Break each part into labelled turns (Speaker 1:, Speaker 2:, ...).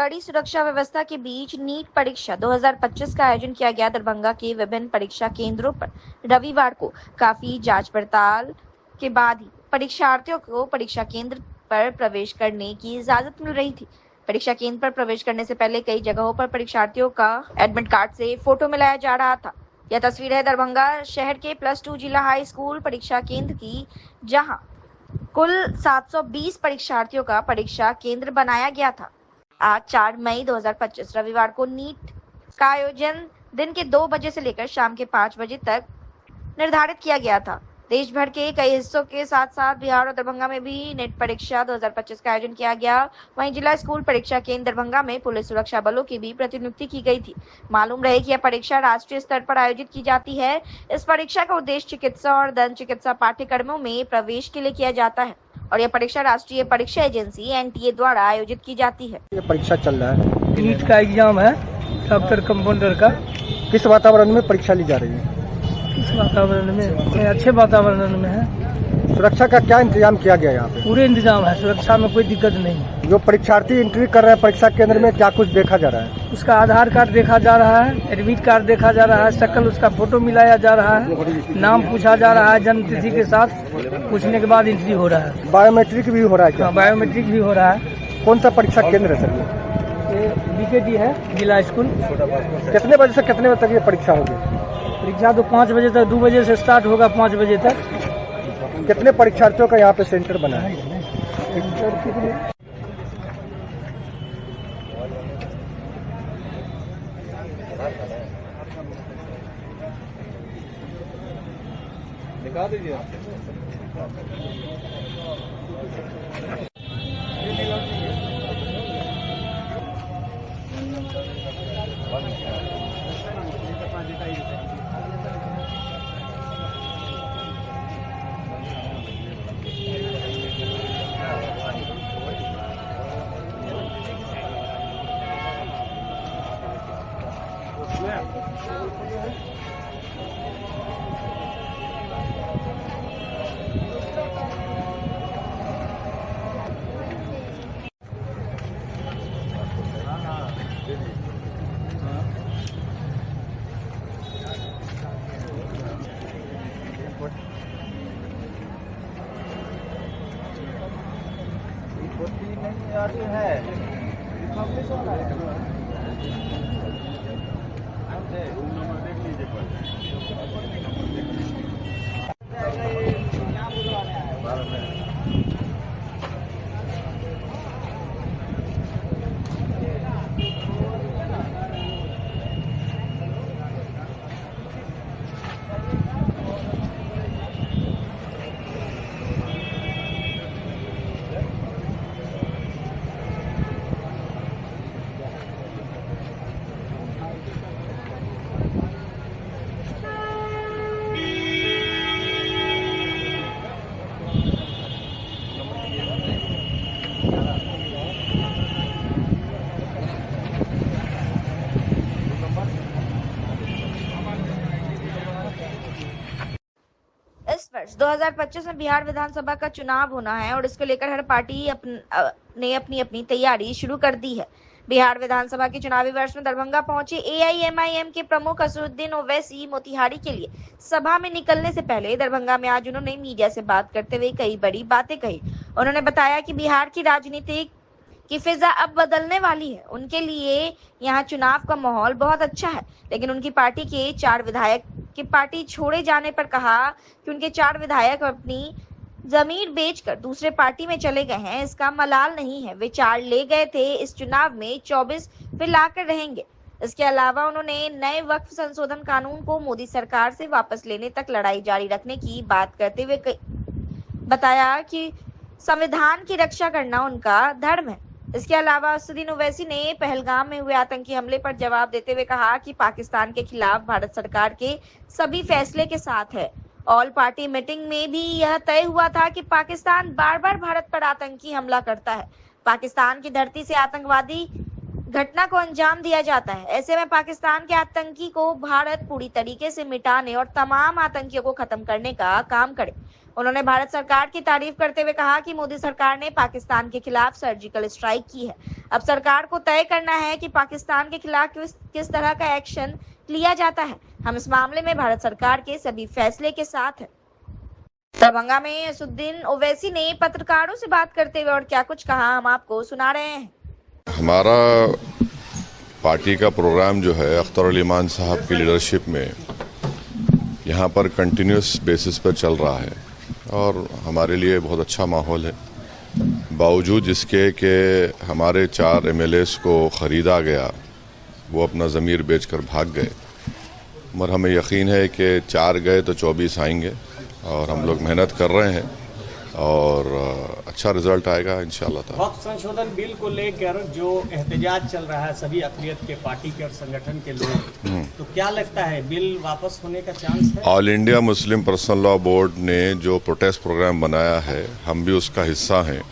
Speaker 1: कड़ी सुरक्षा व्यवस्था के बीच नीट परीक्षा 2025 का आयोजन किया गया। दरभंगा के विभिन्न परीक्षा केंद्रों पर रविवार को काफी जांच पड़ताल के बाद ही परीक्षार्थियों को परीक्षा केंद्र पर प्रवेश करने की इजाजत मिल रही थी। परीक्षा केंद्र पर प्रवेश करने से पहले कई जगहों पर परीक्षार्थियों का एडमिट कार्ड से फोटो मिलाया जा रहा था। यह तस्वीर है दरभंगा शहर के +2 जिला हाई स्कूल परीक्षा केंद्र की, जहां कुल 720 परीक्षार्थियों का परीक्षा केंद्र बनाया गया था। आज 4 मई 2025 रविवार को नीट का आयोजन दिन के 2 बजे से लेकर शाम के 5 बजे तक निर्धारित किया गया था। देश भर के कई हिस्सों के साथ साथ बिहार और दरभंगा में भी नीट परीक्षा 2025 का आयोजन किया गया। वहीं जिला स्कूल परीक्षा केंद्र दरभंगा में पुलिस सुरक्षा बलों की भी प्रतिनियुक्ति की गई थी। मालूम रहे कि यह परीक्षा राष्ट्रीय स्तर पर आयोजित की जाती है। इस परीक्षा का उद्देश्य चिकित्सा और दंत चिकित्सा पाठ्यक्रमों में प्रवेश के लिए किया जाता है और यह परीक्षा राष्ट्रीय परीक्षा एजेंसी NTA द्वारा आयोजित की जाती है।
Speaker 2: ये परीक्षा चल रहा है,
Speaker 3: नीट का एग्जाम है डॉक्टर कंपाउंडर का।
Speaker 2: किस वातावरण में परीक्षा ली जा रही है?
Speaker 3: किस वातावरण में? अच्छे वातावरण में है।
Speaker 2: सुरक्षा का क्या इंतजाम किया गया यहाँ पे?
Speaker 3: पूरे इंतजाम है, सुरक्षा में कोई दिक्कत नहीं।
Speaker 2: जो परीक्षार्थी एंट्री कर रहे हैं परीक्षा केंद्र में, क्या कुछ देखा जा रहा है?
Speaker 3: उसका आधार कार्ड देखा जा रहा है, एडमिट कार्ड देखा जा रहा है, शक्ल उसका फोटो मिलाया जा रहा है, नाम पूछा जा रहा है, जन्म तिथि के साथ पूछने के बाद एंट्री हो रहा है।
Speaker 2: बायोमेट्रिक भी हो रहा है क्या?
Speaker 3: बायोमेट्रिक भी हो रहा है।
Speaker 2: कौन सा परीक्षा केंद्र है सर?
Speaker 3: ये BKT है, जिला स्कूल।
Speaker 2: कितने बजे से कितने बजे तक ये परीक्षा होगी?
Speaker 3: परीक्षा तो 5 बजे तक, 2 बजे से स्टार्ट होगा 5 बजे तक।
Speaker 2: कितने परीक्षार्थियों का यहाँ पे सेंटर बना है? दिखा दीजिए।
Speaker 1: इस वर्ष 2025 में बिहार विधानसभा का चुनाव होना है और इसको लेकर हर पार्टी ने अपनी अपनी तैयारी शुरू कर दी है। बिहार विधानसभा के चुनावी वर्ष में दरभंगा पहुंचे AIMIM के प्रमुख असदुद्दीन ओवैसी मोतिहारी के लिए सभा में निकलने से पहले दरभंगा में आज उन्होंने मीडिया से बात करते हुए कई बड़ी बातें कही। उन्होंने बताया कि बिहार की राजनीति की फिजा अब बदलने वाली है। उनके लिए यहाँ चुनाव का माहौल बहुत अच्छा है, लेकिन उनकी पार्टी के 4 विधायक की पार्टी छोड़े जाने पर कहा कि उनके 4 विधायक अपनी जमीन बेचकर दूसरे पार्टी में चले गए हैं। इसका मलाल नहीं है, वे 4 ले गए थे, इस चुनाव में 24 फिर लाकर रहेंगे। इसके अलावा उन्होंने नए वक्फ संशोधन कानून को मोदी सरकार से वापस लेने तक लड़ाई जारी रखने की बात करते हुए बताया कि संविधान की रक्षा करना उनका धर्म है। इसके अलावा असदुद्दीन ओवैसी ने पहलगाम में हुए आतंकी हमले पर जवाब देते हुए कहा कि पाकिस्तान के खिलाफ भारत सरकार के सभी फैसले के साथ है। ऑल पार्टी मीटिंग में भी यह तय हुआ था कि पाकिस्तान बार बार भारत पर आतंकी हमला करता है। पाकिस्तान की धरती से आतंकवादी घटना को अंजाम दिया जाता है। ऐसे में पाकिस्तान के आतंकी को भारत पूरी तरीके से मिटाने और तमाम आतंकियों को खत्म करने का काम करे। उन्होंने भारत सरकार की तारीफ करते हुए कहा कि मोदी सरकार ने पाकिस्तान के खिलाफ सर्जिकल स्ट्राइक की है। अब सरकार को तय करना है कि पाकिस्तान के खिलाफ किस तरह का एक्शन लिया जाता है। हम इस मामले में भारत सरकार के सभी फैसले के साथ हैं। दरभंगा में असुद्दीन ओवैसी ने पत्रकारों से बात करते हुए और क्या कुछ कहा, हम आपको सुना रहे हैं।
Speaker 4: हमारा पार्टी का प्रोग्राम जो है अख्तर अली मान साहब की लीडरशिप में यहाँ पर कंटिन्यूस बेसिस पर चल रहा है और हमारे लिए बहुत अच्छा माहौल है। बावजूद इसके कि हमारे 4 MLAs को ख़रीदा गया, वो अपना ज़मीर बेचकर भाग गए, मगर हमें यकीन है कि 4 गए तो 24 आएंगे और हम लोग मेहनत कर रहे हैं और अच्छा रिजल्ट आएगा इंशाल्लाह ताला।
Speaker 5: वक्फ संशोधन बिल को लेकर जो एहतजाज चल रहा है सभी अक़लियत के पार्टी के और संगठन के लोग, तो क्या लगता है बिल वापस होने का चांस है?
Speaker 4: All India Muslim personal law board ने जो प्रोटेस्ट प्रोग्राम बनाया है, हम भी उसका हिस्सा हैं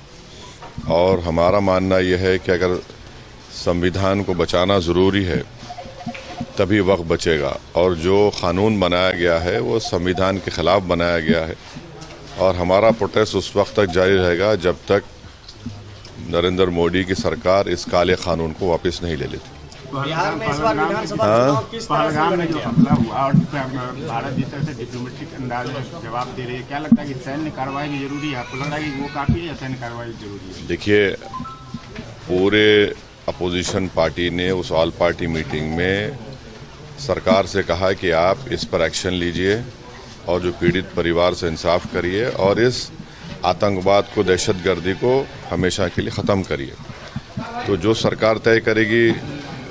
Speaker 4: और हमारा मानना यह है कि अगर संविधान को बचाना ज़रूरी है तभी वक्त बचेगा और जो कानून बनाया गया है वो संविधान के खिलाफ बनाया गया है और हमारा प्रोटेस्ट उस वक्त तक जारी रहेगा जब तक नरेंद्र मोदी की सरकार इस काले कानून को वापस नहीं ले लेती।
Speaker 5: बिहार में इस बार विधानसभा चुनाव किस तरह से
Speaker 6: में जो हमला हुआ और भारत जिस तरह से डिप्लोमेटिक अंदाज में जवाब दे रही है, क्या लगता है कि सैन्य कार्रवाई भी जरूरी है? आपको लग रहा है कि वो काफी है, सैन्य कार्रवाई जरूरी है?
Speaker 4: देखिए, पूरे अपोजिशन पार्टी ने उस ऑल पार्टी मीटिंग में सरकार से कहा कि आप इस पर एक्शन लीजिए और जो पीड़ित परिवार से इंसाफ करिए और इस आतंकवाद को, दहशतगर्दी को हमेशा के लिए ख़त्म करिए। तो जो सरकार तय करेगी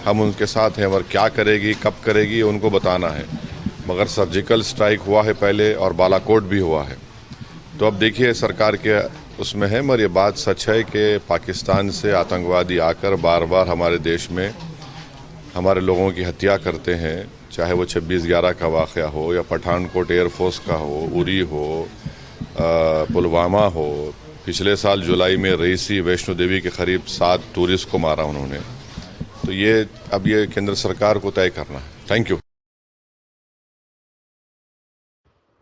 Speaker 4: हम उनके साथ हैं और क्या करेगी, कब करेगी, उनको बताना है। मगर सर्जिकल स्ट्राइक हुआ है पहले और बालाकोट भी हुआ है, तो अब देखिए सरकार के उसमें है। मगर ये बात सच है कि पाकिस्तान से आतंकवादी आकर बार बार हमारे देश में हमारे लोगों की हत्या करते हैं, चाहे वो 26/11 का वाक़या हो या पठानकोट एयरफोर्स का हो, उरी हो, पुलवामा हो। पिछले साल जुलाई में रईसी वैष्णो देवी के करीब 7 टूरिस्ट को मारा उन्होंने। तो ये अब ये केंद्र सरकार को तय करना है। Thank you.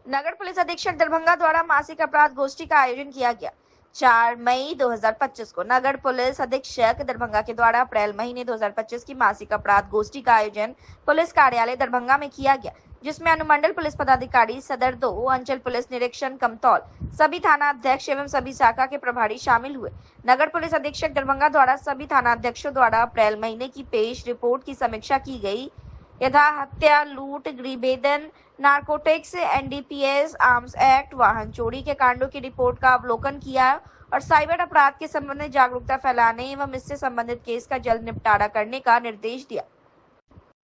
Speaker 1: नगर पुलिस अधीक्षक दरभंगा द्वारा मासिक अपराध गोष्ठी का आयोजन किया गया। 4 मई 2025 को नगर पुलिस अधीक्षक दरभंगा के द्वारा अप्रैल महीने 2025 की मासिक अपराध गोष्ठी का आयोजन पुलिस कार्यालय दरभंगा में किया गया, जिसमें अनुमंडल पुलिस पदाधिकारी, सदर 2, अंचल पुलिस निरीक्षण कमतौल, सभी थाना अध्यक्ष एवं सभी शाखा के प्रभारी शामिल हुए। नगर पुलिस अधीक्षक दरभंगा द्वारा सभी थाना अध्यक्षों द्वारा अप्रैल महीने की पेश रिपोर्ट की समीक्षा की गई। यथा हत्या, लूट, गृहभेदन, नारकोटिक्स, NDPS, आर्म्स एक्ट, वाहन चोरी के कांडों की रिपोर्ट का अवलोकन किया और साइबर अपराध के संबंध में जागरूकता फैलाने एवं इससे संबंधित केस का जल्द निपटारा करने का निर्देश दिया।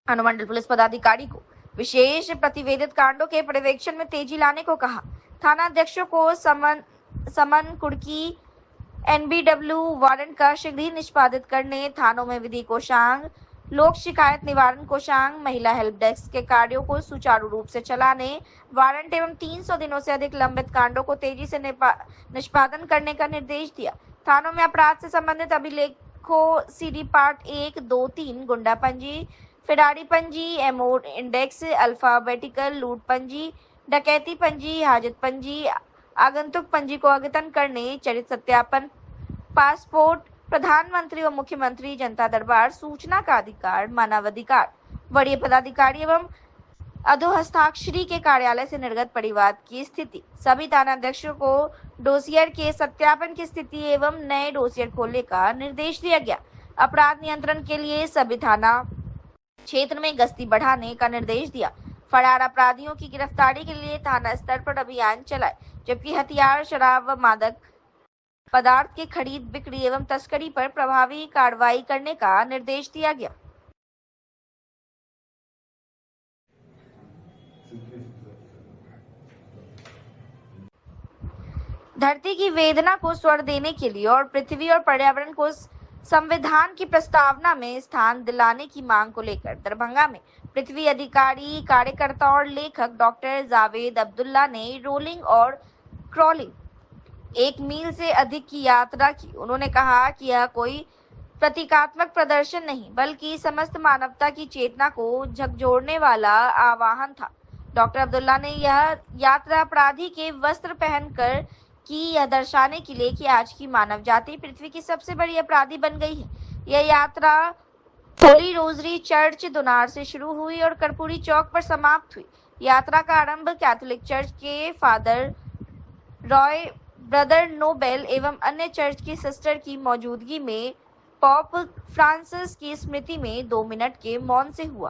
Speaker 1: अनुमंडल पुलिस पदाधिकारी को विशेष प्रतिवेदित कांडों के पर्यवेक्षण में तेजी लाने को कहा। थाना अध्यक्षों को समन कुर्की NBW वारंट का शीघ्र ही निष्पादित करने, थानों में विधि कोषांग, लोक शिकायत निवारण कोषांग, महिला हेल्प डेस्क के कार्यों को सुचारू रूप से चलाने, वारंट एवं 300 दिनों से अधिक लंबित कांडों को तेजी से निष्पादन करने का निर्देश दिया। थानों में अपराध से संबंधित अभिलेखों CD पार्ट 1, 2, 3, गुंडा पंजी, फिरारी पंजी, MO इंडेक्स, अल्फाबेटिकल, लूट पंजी, डकैती पंजी, हाजत पंजी, आगंतुक पंजी को अद्यतन करने, चरित्र सत्यापन, पासपोर्ट, प्रधानमंत्री व मुख्यमंत्री, जनता दरबार, सूचना का अधिकार, मानवाधिकार, वरीय पदाधिकारी एवं अधोहस्ताक्षरी के कार्यालय से निर्गत परिवाद की स्थिति, सभी थाना अध्यक्षों को डोसियर के सत्यापन की स्थिति एवं नए डोसियर खोलने का निर्देश दिया गया। अपराध नियंत्रण के लिए सभी थाना क्षेत्र में गश्ती बढ़ाने का निर्देश दिया। फरार अपराधियों की गिरफ्तारी के लिए थाना स्तर पर अभियान चलाए, जबकि हथियार, शराब व मादक पदार्थ की खरीद, बिक्री एवं तस्करी पर प्रभावी कार्रवाई करने का निर्देश दिया गया। धरती की वेदना को स्वर देने के लिए और पृथ्वी और पर्यावरण को संविधान की प्रस्तावना में स्थान दिलाने की मांग को लेकर दरभंगा में पृथ्वी अधिकारी, कार्यकर्ता और लेखक डॉक्टर जावेद अब्दुल्ला ने रोलिंग और क्रॉलिंग 1 मील से अधिक की यात्रा की। उन्होंने कहा कि यह कोई प्रतीकात्मक प्रदर्शन नहीं, बल्कि समस्त मानवता की चेतना को झकझोरने वाला आह्वान था। डॉक्टर अब्दुल्ला ने यह यात्रा अपराधी के वस्त्र पहनकर की, यह दर्शाने के लिए कि आज की मानव जाति पृथ्वी की सबसे बड़ी अपराधी बन गई है। यह यात्रा होली रोजरी चर्च दोनार से शुरू हुई और कर्पूरी चौक पर समाप्त हुई। यात्रा का आरंभ कैथोलिक चर्च के फादर रॉय, ब्रदर नोबेल एवं अन्य चर्च की सिस्टर की मौजूदगी में पॉप फ्रांसिस की स्मृति में 2 मिनट के मौन से हुआ।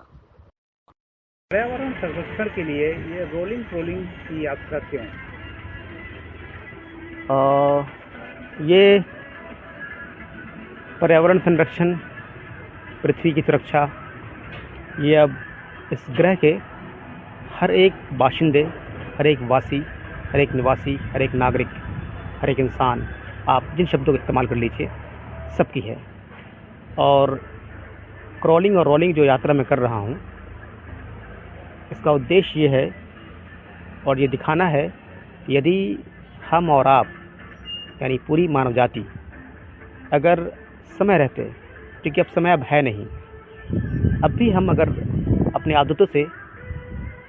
Speaker 7: पर्यावरण संरक्षण के लिए ये रोलिंग ट्रोलिंग की यात्रा क्यों?
Speaker 8: ये पर्यावरण संरक्षण, पृथ्वी की सुरक्षा, ये अब इस ग्रह के हर एक बाशिंदे, हर एक वासी, हर एक निवासी, हर एक नागरिक, हर एक इंसान, आप जिन शब्दों का इस्तेमाल कर लीजिए, सबकी है। और क्रॉलिंग और रोलिंग जो यात्रा मैं कर रहा हूँ, इसका उद्देश्य ये है और ये दिखाना है यदि हम और आप यानी पूरी मानव जाति अगर समय रहते, क्योंकि अब समय अब है नहीं, अब भी हम अगर अपनी आदतों से,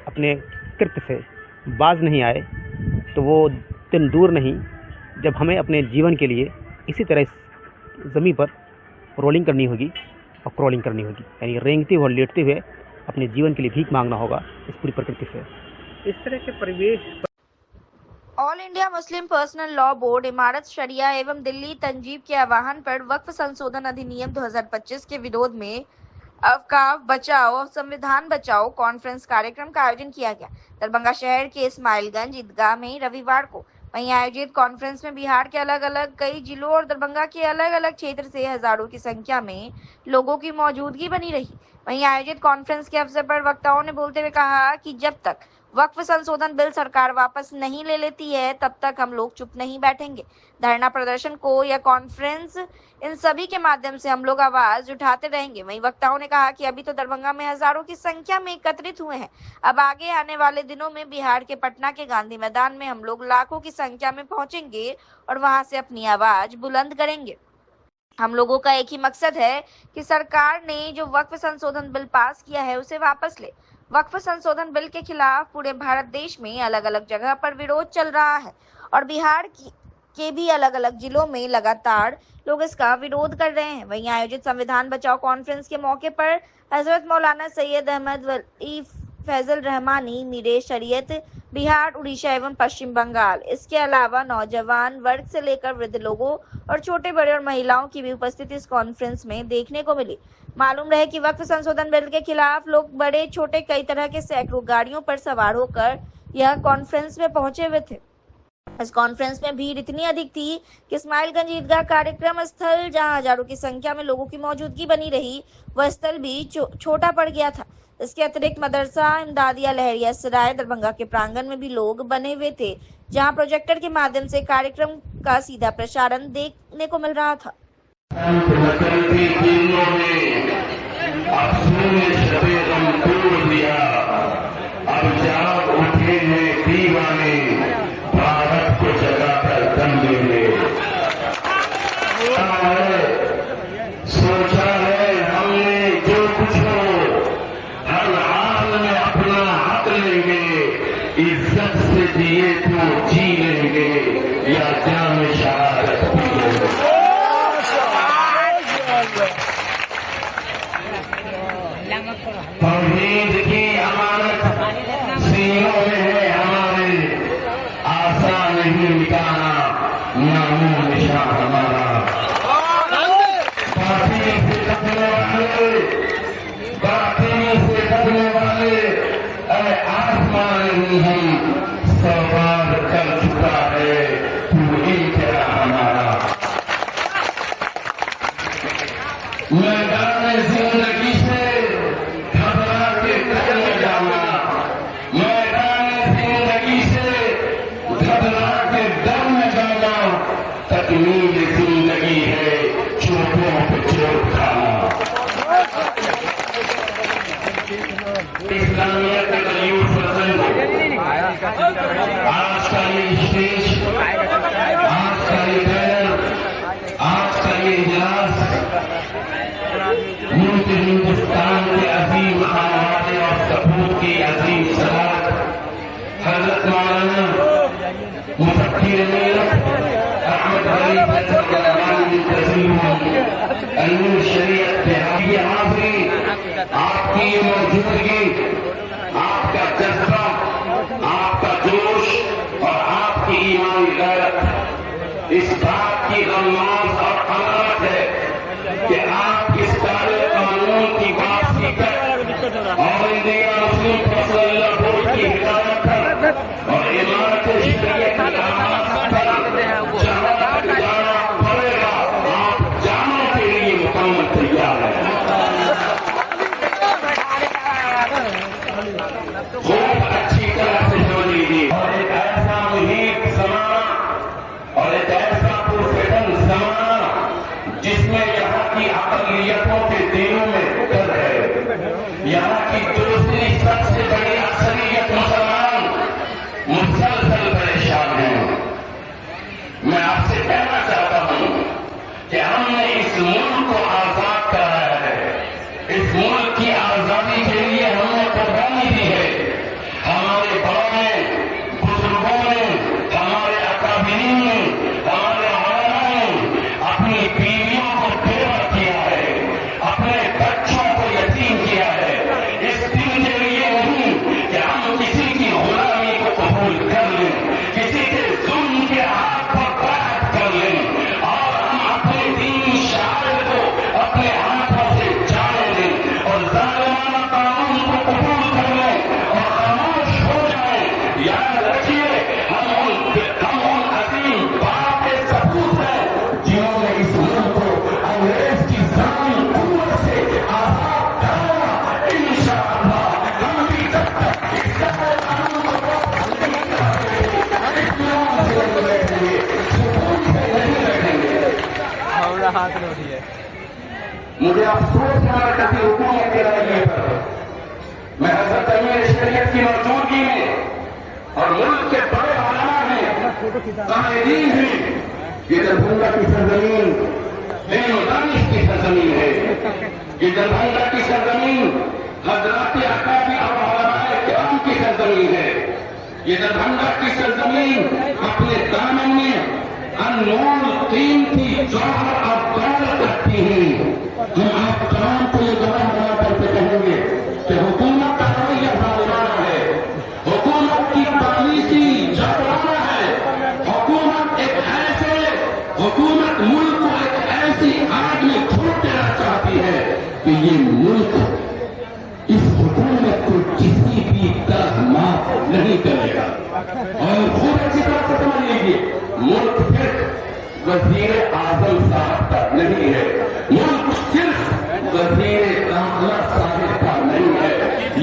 Speaker 8: अपने कृत्य से बाज नहीं आए तो वो दिन दूर नहीं जब हमें अपने जीवन के लिए इसी तरह इस ज़मीन पर रोलिंग करनी होगी और क्रॉलिंग करनी होगी, यानी रेंगते हुए और लेटते हुए अपने जीवन के लिए भीख मांगना होगा इस पूरी प्रकृति से।
Speaker 7: इस तरह के परिवेश
Speaker 1: all India Muslim personal law board, इमारत शरिया एवं दिल्ली तंजीब के आह्वान पर वक्फ संशोधन अधिनियम 2025 के विरोध में अवकाफ बचाओ संविधान बचाओ कॉन्फ्रेंस कार्यक्रम का आयोजन किया गया। दरभंगा शहर के इस्माइलगंज ईदगाह में रविवार को वहीं आयोजित कॉन्फ्रेंस में बिहार के अलग अलग कई जिलों और दरभंगा के अलग अलग क्षेत्र से हजारों की संख्या में लोगों की मौजूदगी बनी रही। वहीं आयोजित कॉन्फ्रेंस के अवसर पर वक्ताओं ने बोलते हुए कहा कि जब तक वक्फ संशोधन बिल सरकार वापस नहीं ले लेती है तब तक हम लोग चुप नहीं बैठेंगे। धरना प्रदर्शन को या कॉन्फ्रेंस, इन सभी के माध्यम से हम लोग आवाज उठाते रहेंगे। वहीं वक्ताओं ने कहा कि अभी तो दरभंगा में हजारों की संख्या में एकत्रित हुए हैं, अब आगे आने वाले दिनों में बिहार के पटना के गांधी मैदान में हम लोग लाखों की संख्या में पहुंचेंगे और वहां से अपनी आवाज बुलंद करेंगे। हम लोगों का एक ही मकसद है कि सरकार ने जो वक्फ संशोधन बिल पास किया है उसे वापस ले। वक्फ संशोधन बिल के खिलाफ पूरे भारत देश में अलग अलग जगह पर विरोध चल रहा है और बिहार के भी अलग अलग जिलों में लगातार लोग इसका विरोध कर रहे हैं। वहीं आयोजित संविधान बचाओ कॉन्फ्रेंस के मौके पर हजरत मौलाना सैयद अहमद वली फैजल रहमानी, मीरे शरीयत, बिहार, उड़ीसा एवं पश्चिम बंगाल, इसके अलावा नौजवान वर्ग से लेकर वृद्ध लोगों और छोटे बड़े और महिलाओं की भी उपस्थिति इस कॉन्फ्रेंस में देखने को मिली। मालूम रहे कि वक्फ संशोधन बिल के खिलाफ लोग बड़े छोटे कई तरह के सैकड़ों गाड़ियों पर सवार होकर यह कॉन्फ्रेंस में पहुंचे हुए थे। इस कॉन्फ्रेंस में भीड़ इतनी अधिक थी कि इस्माइलगंज ईदगाह कार्यक्रम स्थल, जहां हजारों की संख्या में लोगों की मौजूदगी बनी रही, वह स्थल भी छोटा पड़ गया था। इसके अतिरिक्त मदरसा इमदादिया लहरिया सराय दरभंगा के प्रांगण में भी लोग बने हुए थे, जहां प्रोजेक्टर के माध्यम से कार्यक्रम का सीधा प्रसारण देखने को मिल रहा था।
Speaker 9: भारत को जगाकर दम देंगे। सोचा है हमने जो कुछ हो हर हाल में अपना हक लेंगे, इज्जत से जिए तो जी लेंगे या जान शहादत पी लेंगे। तौहीद की अमानत सीनों में है हमारे, आशा नहीं मिटाना नामो निशान हमारा। बातिल से डरने वाले, बातिल से डरने वाले आसमान नहीं हम सौ बार कर चुका है तू इनका हमारा। मैदान जिंदगी से घबरा के डर न जाना, मैदान जिंदगी से घबरा के डर न जाना, तकमील जिंदगी है चोटों पे चोट खाना। इस्लामिया के यूथ प्रसंग, आज का ये स्टेज, आज का ये बैनर, आज का ये इजलास मुल्क हिंदुस्तान के अजीम आवाज़ और सपूत की अजीम सलाह अन्य शरीयत पे आपकी हाजिरी, आपकी मौजूदगी, आपका जज्बा, आपका जोश और आपकी ईमानी गैरत इस बात की रमज़ और अलामत है कि आप इस काले कानून की वापसी कर और इंडिया मुस्लिम पर्सनल बोर्ड की हिदायत कर और इमारत शरीयत की आवाज़ पर जहाँ तक जाना पड़ेगा आप जाने के लिए मुकम्मल तैयार है। खूब अच्छी तरह से समझ लीजिए और एक ऐसा मुहीत समाना और एक ऐसा पुरफितन समाना जिसमें यहाँ की अक़लियतों के दिलों में डर है। यहाँ की दूसरी सबसे बड़ी अक्सरियत मुसलमान मुसलसल परेशान हैं। मैं आपसे कहना चाहता हूँ कि हमने इस मुल्क को आजाद कराया है। इस मुल्क की आजादी के लिए हमने कुर्बानी दी है। हमारे बड़ों ने, बुजुर्गों ने, हमारे अकाबिरीन ने, हमारे उलमा ने अपनी बीवियों को बेवा किया है, अपने बच्चों को यतीम किया है। इस दिन के लिए नहीं कि हम किसी की गुलामी को कबूल कर लें, किसी के जुल्म के हाथ पर बैठ कर लें और हम अपने दीन शायर को अपने हाथों से जाने दें और जालिमाना कानून को कबूल कर लें और खामोश हो जाएं। याद रखिए हम उन अजीम बाप के सपूत हैं जिन्होंने इस मुल्क को अंग्रेज की जालिम कुव्वत से आजाद कराया। इंशाअल्लाह हम भी जब तक इस कानून को मुझे अफसोस है किसी हुकूमत के रवैये पर। मैं हज़रत अमीर शरीयत की मौजूदगी में और मुल्क के बड़े उलमा में कायदीन हैं। ये दरभंगा की सरजमीन दानिश की सरजमीन है। ये दरभंगा की सरजमीन हजरात अकाबी और उलमाए किराम की सरजमीन है। ये दरभंगा की सरजमीन अपने दामन में अनमोल कीमती जौहर और दौलत रखती है। हम आप तमाम को ये गवाह बना करके कहेंगे कि हुकूमत का रवैया जालिमाना है, हुकूमत की पॉलिसी जालिमाना है। हुकूमत मुल्क को एक ऐसी आग में छोड़ देना चाहती है कि ये मुल्क इस हुकूमत को किसी भी तरह माफ नहीं करेगा। और खूब अच्छी तरह से समझ लीजिए, मुल्क सिर्फ वजीर आजम साहब का नहीं है, मुल्क सिर्फ वजीर आजम साहब का नहीं है।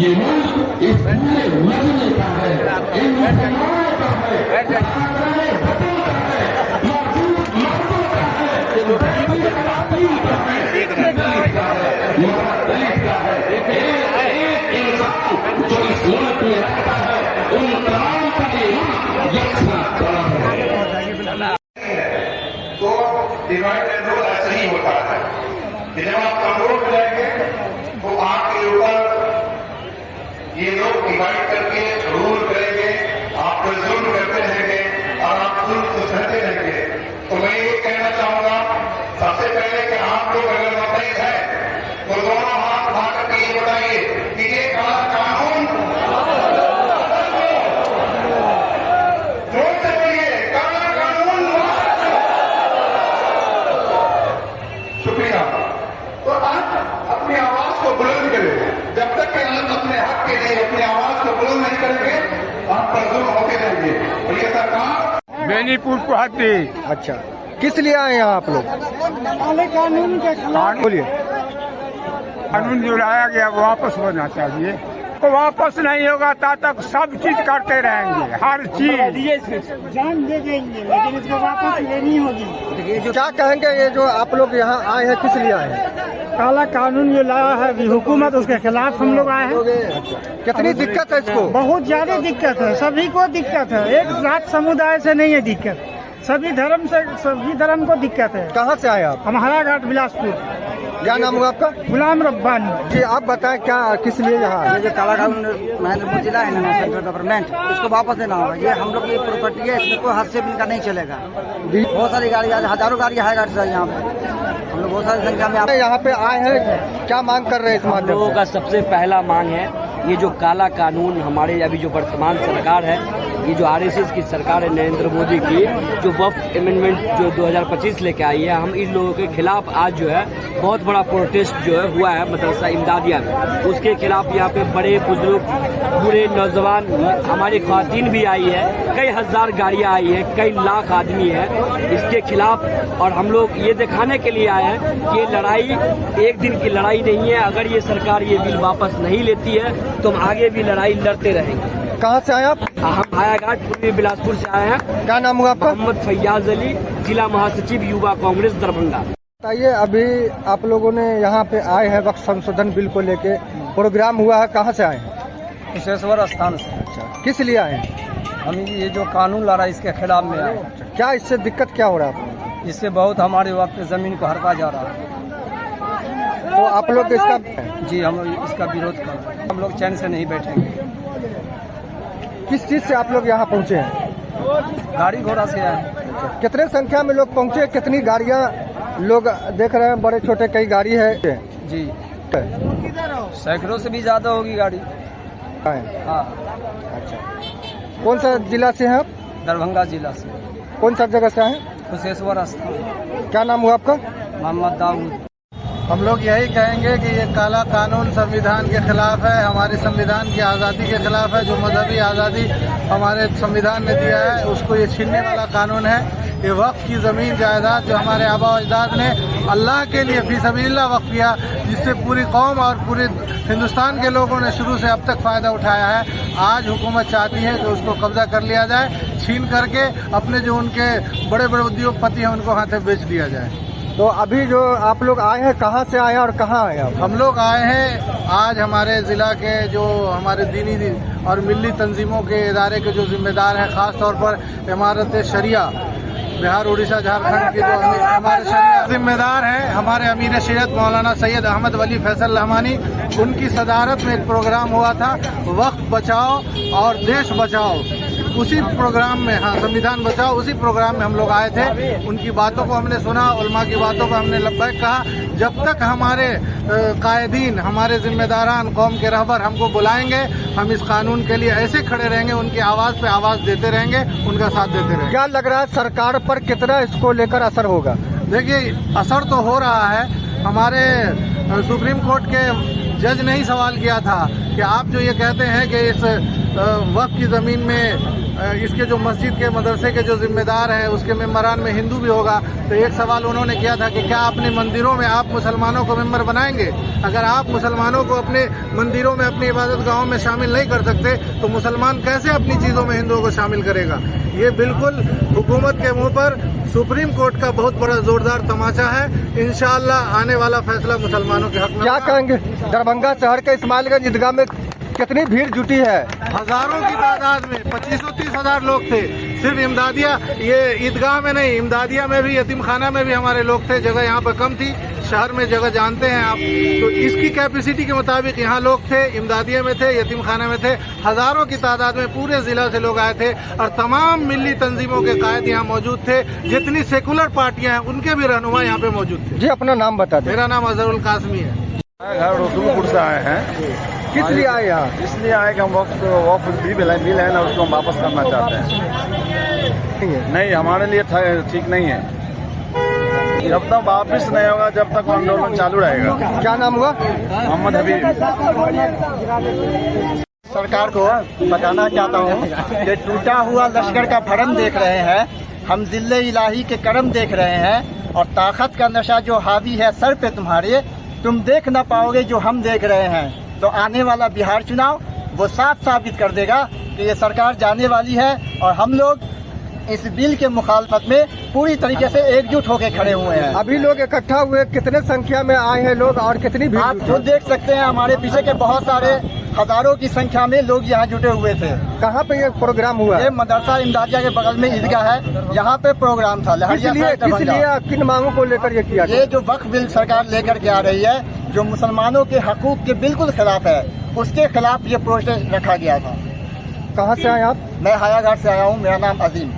Speaker 9: ये मुल्क इस पूरे मजमे का है, इन मुसलमानों का है, बतों का है, मौजूद मर्दों का है, दलित का है। एक इंसान जो इस मुल्क में रहता है उन तमाम का यकसा करा है। तो डिवाइड एंड रूल ऐसे ही होता है कि जब आप कमजोर हो जाएंगे तो आपके ऊपर ये लोग डिवाइड करके रूल करेंगे, आप पर जुल्म करते रहेंगे और आप जुल्म को सहते रहेंगे। तो मैं ये कहना चाहूंगा सबसे पहले कि आप लोग अगर मुतहिद हैं तो दोनों हाथ उठा करके ये बताइए कि ये काला कानून जोर से बोलिए, काला कानून। शुक्रिया। तो आप अपनी आवाज को बुलंद करें। जब तक कि आप अपने हक के लिए अपनी आवाज को बुलंद नहीं करेंगे आप पर जुल्म होते रहेंगे। और ये सरकार
Speaker 6: बेनीपुर को हत्या।
Speaker 2: अच्छा, किस लिए आए हैं आप लोग?
Speaker 3: काले कानून के खिलाफ
Speaker 2: बोलिए।
Speaker 6: कानून जो लाया गया वो वापस होना चाहिए। तो वापस नहीं होगा तब तक सब चीज करते रहेंगे, हर चीज
Speaker 3: जान दे देंगे, लेकिन इसको वापस लेनी होगी।
Speaker 2: क्या कहेंगे, ये जो आप लोग यहाँ आए हैं किस लिए आए हैं?
Speaker 3: काला कानून जो लाया है अभी हुकूमत, उसके खिलाफ हम लोग आए हैं।
Speaker 2: कितनी दिक्कत है इसको?
Speaker 3: बहुत ज्यादा दिक्कत है, सभी को दिक्कत है, एक जात समुदाय से नहीं है दिक्कत, सभी धर्म को दिक्कत है।
Speaker 2: कहाँ से आए आप?
Speaker 3: हमारा घाट बिलासपुर।
Speaker 2: क्या नाम हुआ आपका?
Speaker 3: गुलाम रब्बानी
Speaker 2: जी, आप बताएं क्या किस लिए यहाँ?
Speaker 10: ये जो काला कानून महेंद्रपुर जिला है ना, सेंट्रल गवर्नमेंट, इसको वापस देना होगा। ये हम लोग की प्रॉपर्टी है, इसमें कोई हाथ से भी इनका नहीं चलेगा। बहुत सारी गाड़ियाँ, हजारों गाड़ियाँ है गाड़ी यहाँ पे। हम लोग बहुत सारी संख्या में
Speaker 2: यहाँ पे आए हैं, क्या मांग कर रहे हैं इस माध्यम
Speaker 11: लोगों
Speaker 2: से?
Speaker 11: का सबसे पहला मांग है ये जो काला कानून हमारे अभी जो वर्तमान सरकार है, ये जो आरएसएस की सरकार है नरेंद्र मोदी की, जो वक्फ अमेंडमेंट जो 2025 लेके आई है, हम इन लोगों के खिलाफ आज जो है बहुत बड़ा प्रोटेस्ट जो है हुआ है मदरसा इमदादिया में। उसके खिलाफ यहाँ पे बड़े बुजुर्ग, बूढ़े, नौजवान, हमारी ख्वातीन भी आई है, कई हजार गाड़ियाँ आई है, कई लाख आदमी है इसके खिलाफ। और हम लोग ये दिखाने के लिए आए हैं कि ये लड़ाई एक दिन की लड़ाई नहीं है। अगर ये सरकार ये बिल वापस नहीं लेती है तो हम आगे भी लड़ाई लड़ते रहेंगे।
Speaker 2: कहाँ से आए आप?
Speaker 11: हम हायाघाट पूर्वी बिलासपुर से आए हैं।
Speaker 2: क्या नाम हुआ आपका?
Speaker 11: मोहम्मद फैयाज अली, जिला महासचिव युवा कांग्रेस दरभंगा।
Speaker 2: बताइए, अभी आप लोगों ने यहाँ पे आए हैं वक्त संशोधन बिल को लेके प्रोग्राम हुआ है, कहाँ से आए हैं?
Speaker 3: कुशेश्वर स्थान से।
Speaker 2: अच्छा, किस लिए आए हैं?
Speaker 3: हम ये जो कानून ला रहा है इसके खिलाफ में आए।
Speaker 2: क्या इससे दिक्कत क्या हो रहा है आपको?
Speaker 3: इससे बहुत हमारे वक्त जमीन को हड़पा जा रहा है।
Speaker 2: तो आप लोग इसका
Speaker 3: जी हम लोग इसका विरोध कर रहे हैं। हम लोग चैन से नहीं बैठेंगे।
Speaker 2: किस चीज़ से आप लोग यहाँ पहुँचे हैं?
Speaker 3: गाड़ी घोड़ा से आए।
Speaker 2: कितने संख्या में लोग पहुँचे? कितनी गाड़ियाँ लोग देख रहे हैं? बड़े छोटे कई गाड़ी है
Speaker 3: जी, सैकड़ों से भी ज्यादा होगी गाड़ी। हाँ।
Speaker 2: अच्छा, कौन सा जिला से हैं आप?
Speaker 3: दरभंगा जिला से।
Speaker 2: कौन सा जगह से आए?
Speaker 3: कुशेश्वर स्थान।
Speaker 2: क्या नाम हुआ आपका?
Speaker 3: मोहम्मद दाऊद।
Speaker 2: हम लोग यही कहेंगे कि ये काला कानून संविधान के खिलाफ है, हमारे संविधान की आज़ादी के खिलाफ है। जो मजहबी आज़ादी हमारे संविधान ने दिया है उसको ये छीनने वाला कानून है। ये वक्फ की ज़मीन जायदाद जो हमारे आबा अजदाद ने अल्लाह के लिए फी सबीलिल्लाह वक्फ किया, जिससे पूरी कौम और पूरे हिंदुस्तान के लोगों ने शुरू से अब तक फ़ायदा उठाया है। आज हुकूमत चाहती है कि उसको कब्जा कर लिया जाए, छीन करके अपने जो उनके बड़े बड़े उद्योगपति हैं उनको हाथ में बेच दिया जाए। तो अभी जो आप लोग आए हैं, कहाँ से आए हैं और कहाँ आए हैं? हम लोग आए हैं आज हमारे ज़िला के जो हमारे दीनी और मिली तंजीमों के इदारे के जो जिम्मेदार हैं, ख़ास तौर पर इमारत शरिया बिहार, उड़ीसा, झारखंड के जो हमारे शरिया जिम्मेदार हैं, हमारे अमीर शरीयत मौलाना सैयद अहमद वली फैसल रहमानी, उनकी सदारत में एक प्रोग्राम हुआ था वक्फ बचाओ और देश बचाओ। उसी प्रोग्राम में, हाँ, संविधान बचाओ, उसी प्रोग्राम में हम लोग आए थे। उनकी बातों को हमने सुना, उलमा की बातों को हमने लब्बैक कहा। जब तक हमारे कायदीन, हमारे जिम्मेदारान, कौम के रहबर हमको बुलाएंगे, हम इस कानून के लिए ऐसे खड़े रहेंगे, उनकी आवाज़ पे आवाज़ देते रहेंगे, उनका साथ देते रहेंगे। क्या लग रहा है सरकार पर कितना इसको लेकर असर होगा? देखिए, असर तो हो रहा है। हमारे सुप्रीम कोर्ट के जज ने ही सवाल किया था कि आप जो ये कहते हैं कि इस वक्फ की ज़मीन में इसके जो मस्जिद के मदरसे के जो जिम्मेदार हैं उसके मेम्बरान में हिंदू भी होगा, तो एक सवाल उन्होंने किया था कि क्या अपने मंदिरों में आप मुसलमानों को मेंबर बनाएंगे? अगर आप मुसलमानों को अपने मंदिरों में, अपनी इबादत गाहों में शामिल नहीं कर सकते तो मुसलमान कैसे अपनी चीज़ों में हिंदुओं को शामिल करेगा? ये बिल्कुल हुकूमत के मुंह पर सुप्रीम कोर्ट का बहुत बड़ा जोरदार तमाचा है। इंशाअल्लाह आने वाला फैसला मुसलमानों के हक में। क्या कहेंगे? दरभंगा शहर के इस्माइलगंज ईदगाह में कितनी भीड़ जुटी है? हजारों की तादाद में, 25-30 हजार लोग थे। सिर्फ इमदादिया, ये ईदगाह में नहीं, इमदादिया में भी, यतीम खाना में भी हमारे लोग थे। जगह यहाँ पर कम थी, शहर में जगह जानते हैं आप, तो इसकी कैपेसिटी के मुताबिक यहाँ लोग थे, इमदादिया में थे, यतीम खाना में थे। हजारों की तादाद में पूरे जिला से लोग आए थे और तमाम मिली तंजीमों के कायद यहाँ मौजूद थे। जितनी सेकुलर पार्टियां हैं उनके भी रहनुमा यहाँ पे मौजूद थे। जी, अपना नाम बता दें। मेरा नाम अजहरुल कासमी है।
Speaker 12: घर रसूलपुर से आए हैं।
Speaker 2: किस लिए आए यहाँ?
Speaker 12: इसलिए आए कि हम वक्फ बिल है ना, उसको हम वापस करना चाहते हैं। नहीं, हमारे लिए ठीक नहीं है। जब तक वापस नहीं होगा, जब तक आंदोलन चालू रहेगा।
Speaker 2: क्या नाम हुआ?
Speaker 12: मोहम्मद हबीब।
Speaker 10: सरकार को बताना चाहता हूँ कि टूटा हुआ लश्कर का भरम देख रहे हैं, हम जिले इलाही के करम देख रहे हैं, और ताकत का नशा जो हावी है सर पे तुम्हारे, तुम देख ना पाओगे जो हम देख रहे हैं। तो आने वाला बिहार चुनाव वो साफ साबित कर देगा कि ये सरकार जाने वाली है, और हम लोग इस बिल के मुखालफत में पूरी तरीके से एकजुट होकर खड़े हुए हैं।
Speaker 2: अभी लोग इकट्ठा हुए, कितने संख्या में आए हैं लोग और कितनी भीड़?
Speaker 10: आप खुद देख सकते हैं, हमारे पीछे के बहुत सारे हजारों की संख्या में लोग यहाँ जुटे हुए थे।
Speaker 2: कहाँ पे ये प्रोग्राम हुआ?
Speaker 10: ये मदरसा इमदादिया के बगल में ईदगाह है, यहाँ पे प्रोग्राम था।
Speaker 2: इसलिए किन मांगों को लेकर ये किया?
Speaker 10: ये जो वक्फ बिल सरकार लेकर के आ रही है, जो मुसलमानों के हकूक के बिल्कुल खिलाफ है, उसके खिलाफ ये प्रोटेस्ट रखा गया था।
Speaker 2: कहाँ से आए आप?
Speaker 10: मैं हायाघाट से आया हूँ, मेरा नाम अजीम।